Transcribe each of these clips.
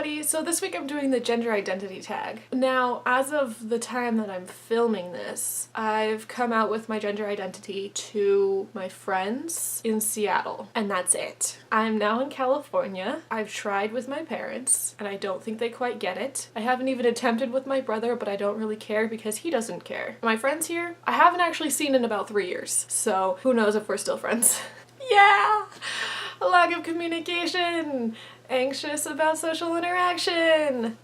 everybody! So this week I'm doing the gender identity tag. Now, as of the time that I'm filming this, I've come out with my gender identity to my friends in Seattle, and that's it. I'm now in California. I've tried with my parents, and I don't think they quite get it. I haven't even attempted with my brother, but I don't really care because he doesn't care. My friends here, I haven't actually seen in about 3 years, so who knows if we're still friends. Yeah! A lack of communication! Anxious about social interaction!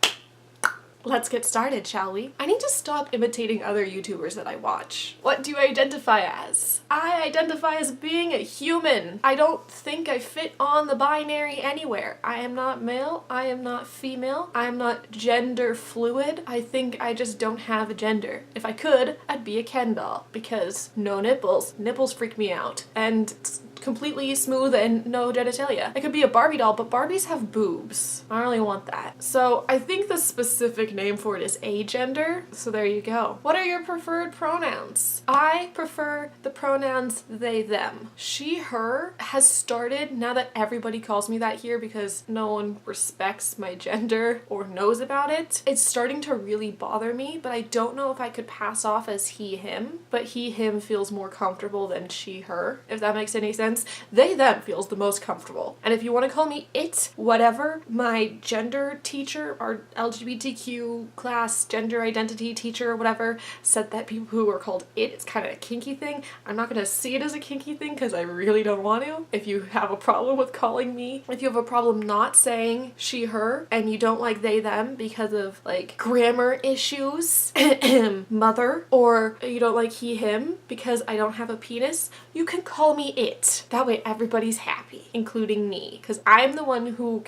Let's get started, shall we? I need to stop imitating other YouTubers that I watch. What do you identify as? I identify as being a human. I don't think I fit on the binary anywhere. I am not male, I am not female, I am not gender fluid. I think I just don't have a gender. If I could, I'd be a Ken doll, because no nipples. Nipples freak me out. And completely smooth and no genitalia. I could be a Barbie doll, but Barbies have boobs. I don't really want that. So I think the specific name for it is agender. So there you go. What are your preferred pronouns? I prefer the pronouns they, them. She, her has started, now that everybody calls me that here because no one respects my gender or knows about it, it's starting to really bother me, but I don't know if I could pass off as he, him, but he, him feels more comfortable than she, her, if that makes any sense. They, them feels the most comfortable. And if you want to call me it, whatever, my gender teacher, our LGBTQ class gender identity teacher or whatever, said that people who are called it's kind of a kinky thing. I'm not going to see it as a kinky thing because I really don't want to. If you have a problem with calling me, if you have a problem not saying she, her, and you don't like they, them because of like grammar issues, mother, or you don't like he, him because I don't have a penis, you can call me it. That way everybody's happy, including me, because I'm the one who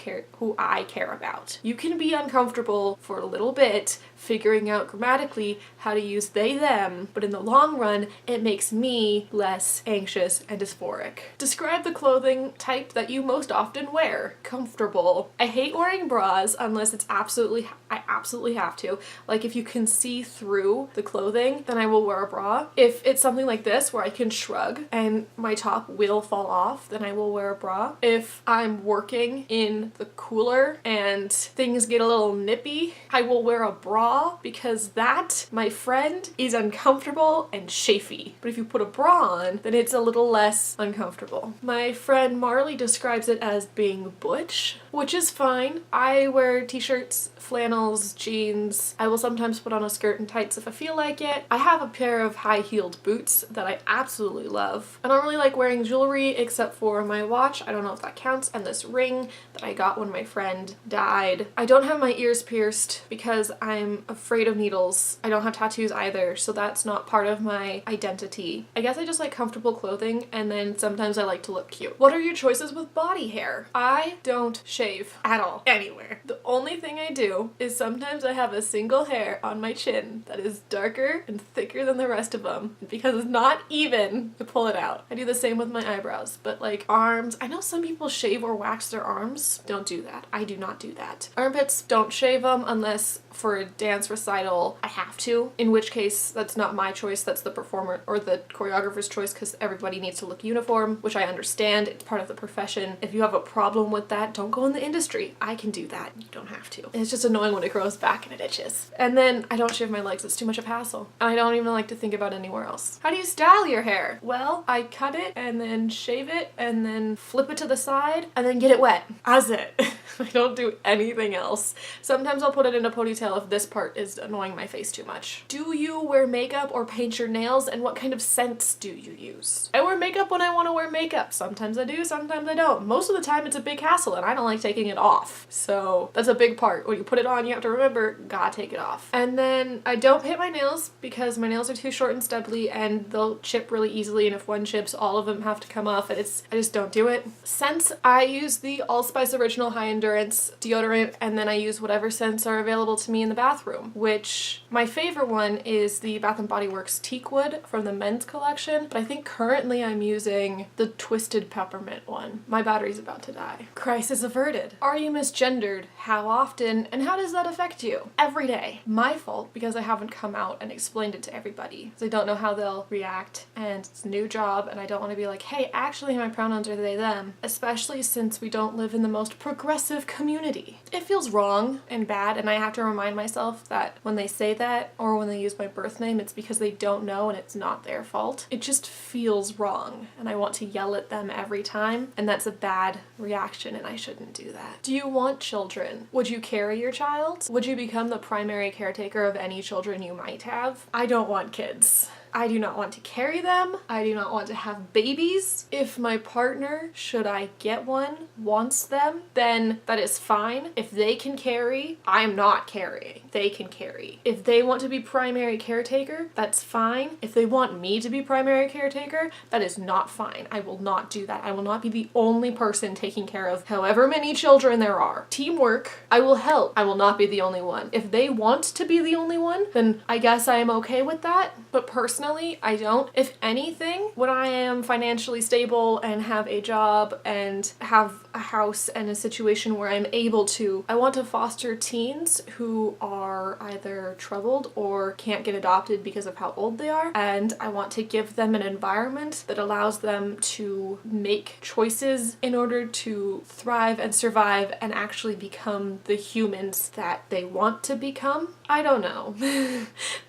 I care about. You can be uncomfortable for a little bit figuring out grammatically how to use they, them, but in the long run, it makes me less anxious and dysphoric. Describe the clothing type that you most often wear. Comfortable. I hate wearing bras unless it's I absolutely have to. Like if you can see through the clothing, then I will wear a bra. If it's something like this where I can shrug and my top will fall off, then I will wear a bra. If I'm working in the cooler and things get a little nippy, I will wear a bra because that, my friend, is uncomfortable and chafy. But if you put a bra on, then it's a little less uncomfortable. My friend Marley describes it as being butch, which is fine. I wear t-shirts, flannels, jeans. I will sometimes put on a skirt and tights if I feel like it. I have a pair of high-heeled boots that I absolutely love. I don't really like wearing jewelry except for my watch. I don't know if that counts, and this ring that I got when my friend died. I don't have my ears pierced because I'm afraid of needles. I don't have tattoos either, so that's not part of my identity. I guess I just like comfortable clothing, and then sometimes I like to look cute. What are your choices with body hair? I don't shave at all, anywhere. The only thing I do is sometimes I have a single hair on my chin that is darker and thicker than the rest of them. Because it's not even, I pull it out. I do the same with my eyebrows, but like arms, I know some people shave or wax their arms. Don't do that. I do not do that. Armpits, don't shave them unless for a dance recital I have to, in which case that's not my choice, that's the performer or the choreographer's choice because everybody needs to look uniform, which I understand. It's part of the profession. If you have a problem with that, don't go in the industry. I can do that. You don't have to. It's just annoying when it grows back and it itches. And then I don't shave my legs. It's too much of a hassle. And I don't even like to think about anywhere else. How do you style your hair? Well, I cut it and then shave it and then flip it to the side and then get it wet. That's it. I don't do anything else. Sometimes I'll put it in a ponytail if this part is annoying my face too much. Do you wear makeup or paint your nails, and what kind of scents do you use? I wear makeup when I want to wear makeup. Sometimes I do, sometimes I don't. Most of the time it's a big hassle and I don't like taking it off. So that's a big part. When you put it on, you have to remember, gotta take it off. And then I don't paint my nails because my nails are too short and stubbly and they'll chip really easily, and if one chips, all of them have to come off, and I just don't do it. Scents, I use the Allspice Original High Endurance deodorant, and then I use whatever scents are available to me in the bathroom bathroom, which my favorite one is the Bath & Body Works Teakwood from the men's collection, but I think currently I'm using the Twisted Peppermint one. My battery's about to die. Crisis averted. Are you misgendered? How often? And how does that affect you? Every day. My fault because I haven't come out and explained it to everybody. So I don't know how they'll react, and it's a new job and I don't want to be like, hey, actually my pronouns are they, them, especially since we don't live in the most progressive community. It feels wrong and bad, and I have to remind myself that when they say that or when they use my birth name, it's because they don't know and it's not their fault. It just feels wrong and I want to yell at them every time, and that's a bad reaction and I shouldn't do that. Do you want children? Would you carry your child? Would you become the primary caretaker of any children you might have? I don't want kids. I do not want to carry them. I do not want to have babies. If my partner, should I get one, wants them, then that is fine. If they can carry, I'm not carrying. They can carry. If they want to be primary caretaker, that's fine. If they want me to be primary caretaker, that is not fine. I will not do that. I will not be the only person taking care of however many children there are. Teamwork. I will help. I will not be the only one. If they want to be the only one, then I guess I am okay with that. But personally, I don't. If anything, when I am financially stable and have a job and have a house and a situation where I'm able to, I want to foster teens who are either troubled or can't get adopted because of how old they are, and I want to give them an environment that allows them to make choices in order to thrive and survive and actually become the humans that they want to become. I don't know.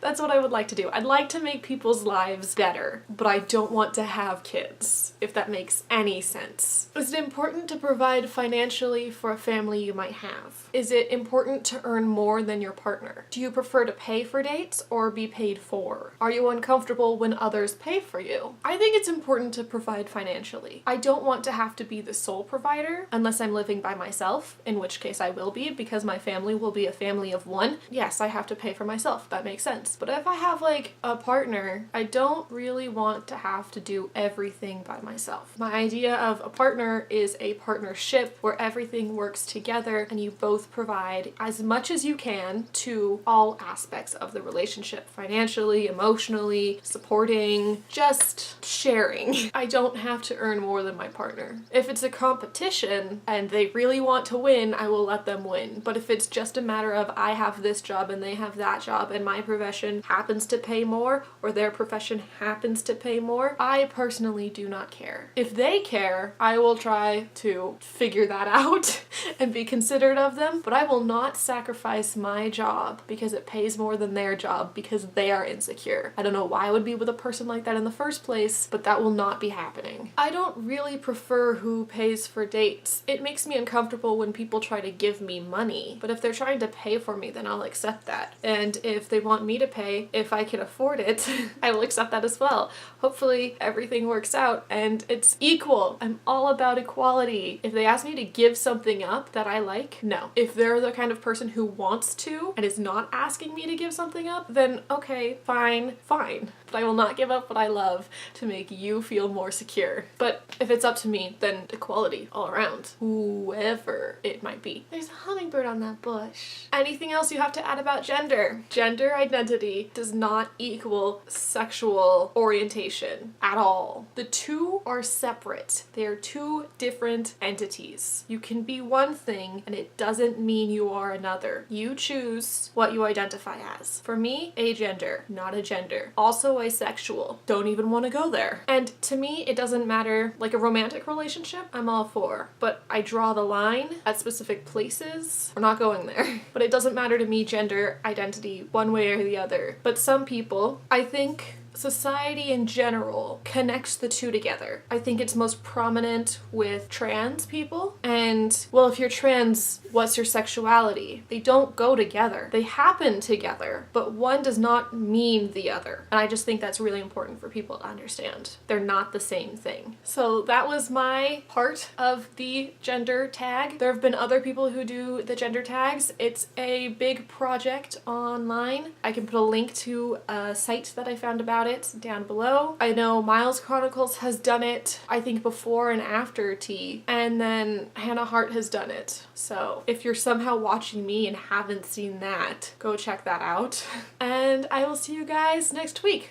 That's what I would like to do. I'd like to make people's lives better, but I don't want to have kids, if that makes any sense. Is it important to provide financially for a family you might have? Is it important to earn more than your partner? Do you prefer to pay for dates or be paid for? Are you uncomfortable when others pay for you? I think it's important to provide financially. I don't want to have to be the sole provider unless I'm living by myself, in which case I will be because my family will be a family of one. Yes, I have to pay for myself. That makes sense. But if I have like a partner, I don't really want to have to do everything by myself. My idea of a partner is a partnership where everything works together and you both provide as much as you can to all aspects of the relationship, financially, emotionally, supporting, just sharing. I don't have to earn more than my partner. If it's a competition and they really want to win, I will let them win. But if it's just a matter of I have this job and they have that job and my profession happens to pay more or their profession happens to pay more, I personally do not care. If they care, I will try to figure that out and be considerate of them, but I will not sacrifice my job because it pays more than their job because they are insecure. I don't know why I would be with a person like that in the first place, but that will not be happening. I don't really prefer who pays for dates. It makes me uncomfortable when people try to give me money, but if they're trying to pay for me, then I'll accept that. And if they want me to pay, if I can afford it, I will accept that as well. Hopefully everything works out and it's equal. I'm all about equality. If they ask me to give something up that I like, no. If they're the kind of person who wants to and is not asking me to give something up, then okay, fine. But I will not give up what I love to make you feel more secure. But if it's up to me, then equality all around. Whoever it might be. There's a hummingbird on that bush. Anything else you have to add about gender? Gender identity does not equal sexual orientation at all. The two are separate. They are two different entities. You can be one thing and it doesn't mean you are another. You choose what you identify as. For me, agender, not a gender. Also asexual. Don't even want to go there. And to me, it doesn't matter, like a romantic relationship, I'm all for. But I draw the line at specific places. We're not going there. But it doesn't matter to me, gender identity, one way or the other. But some people, I think society in general connects the two together. I think it's most prominent with trans people. And, well, if you're trans, what's your sexuality? They don't go together. They happen together, but one does not mean the other. And I just think that's really important for people to understand. They're not the same thing. So that was my part of the gender tag. There have been other people who do the gender tags. It's a big project online. I can put a link to a site that I found about about it down below. I know Miles Chronicles has done it, I think before and after tea, and then Hannah Hart has done it. So if you're somehow watching me and haven't seen that, go check that out. And I will see you guys next week.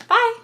Bye!